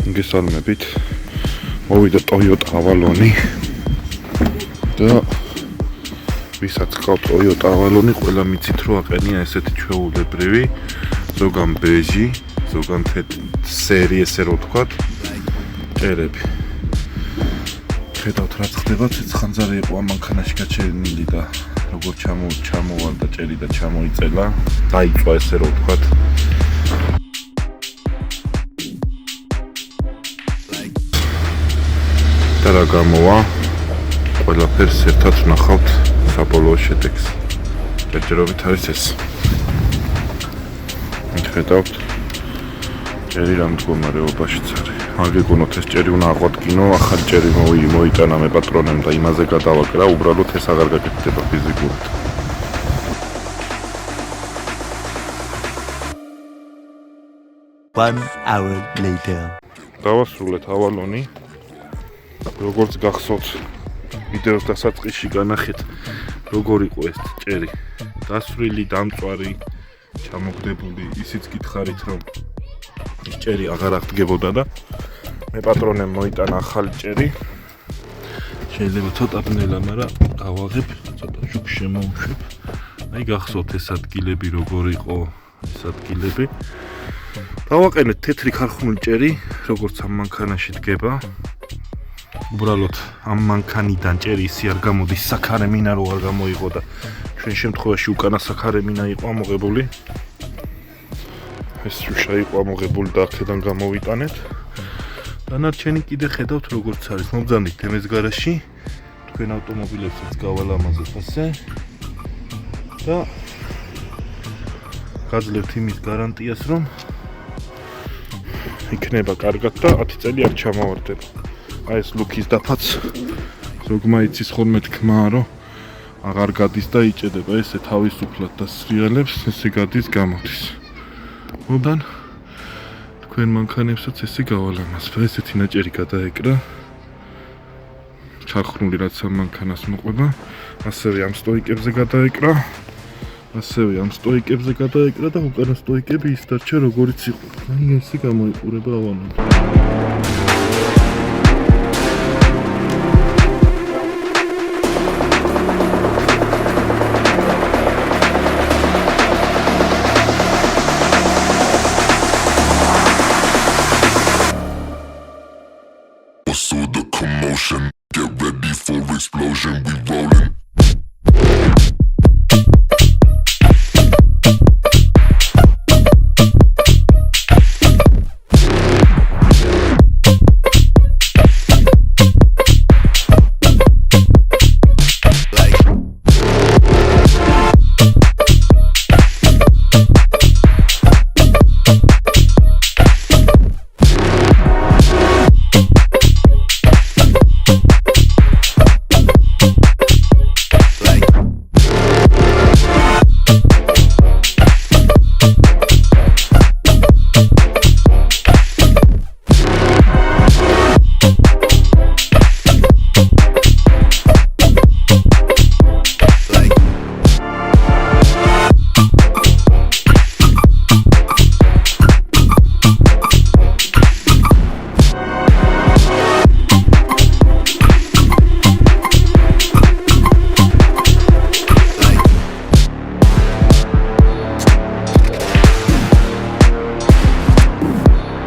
გესალმებით. მოვიდა Toyota Avalon-ი და ვისაც ყავთ Toyota Avalon-ი, ყველა მიცით რომ აყენია ესეთი ჩვეულებრივი, ზოგან ბეჟი, ზოგან სერი, ესე რო ვთქვათ, ჭერები. ხედავთ რაც ხდება, ცეცხლანძარი იყო ამ მანქანაში გაჩენილი და როგორ ჩამოვალ და ჭერი და ჩამოიწელა, დაიწვა ესე რო ვთქვათ. და რა გამოვა? ყველაფერს ერთად ვნახავთ საბოლოო შედეგს. ჯერჯერობით არის ეს. ხედავთ, ჭერი რა მდგომარეობაშიც არის. არ გეგონოთ ეს ჭერი უნდა აღვადგინო, ახალი ჭერი მოიტანა მე პატრონემ და იმაზე გადავაკრა, უბრალოდ ეს აღარ გაკეთდება ფიზიკურად. One hour later. დავასრულეთ Avalon-ი. როგორც გახსოვთ, ვიდეოს დასაწყისში განახეთ, როგორ იყო ეს ჭერი. დასვრილი, დამწვარი, ჩამოგდებული, ისიც გითხარით, რომ ჭერი აღარ აღდგებოდა და მე პატრონემ მოიტანა ახალი ჭერი. შეიძლება ცოტა ბნელა, მაგრამ დავაღებ, ცოტა შუქს შემოვუშვებ. აი გახსოვთ ეს ადგილები როგორ იყო, ეს ადგილები. დავაყენეთ თეთრი ქარხნული ჭერი, როგორც ამ მანქანაში დგება. უბრალოდ ამ მანქანიდან ჭერი ისი არ გამოდის, საქარე მინა რო არ გამოიღო და ჩვენ შემთხვევაში უკანა საქარე მინა იყო ამოღებული. ეს შუშა იყო ამოღებული და აქედან გამოვიტანეთ. დანარჩენი კიდე ხედავთ როგორც არის. მობძანდით თემეს გარაში, თქვენ ავტომობილებსაც გავალამაზეთ ასე. და გაძლევთ იმის გარანტიას, რომ იქნება კარგად და 10 წელი არ ჩამოვარდება. აი ეს ლუქის დაფაც ზოგმა იცის ხოლმე თქმა, რომ აღარ გადის და იჭედება, ესე თავისუფლად და სრიალებს, ესე გადის გამოდის. მოდან თქვენ მანქანებსაც ესე გავალამაზებ. ესეთი ნაჭერი გადაეკრა. ქარხნული რაც ამ მანქანას მოყვება, ასევე ამ სტოიკებზე გადაეკრა. ასევე ამ სტოიკებზე გადაეკრა და უკანა სტოიკები ის დარჩა როგორიც იყო. აი ესე გამოიყურება Avalon-ი. What's all the commotion? Get ready for explosion, we rollin'.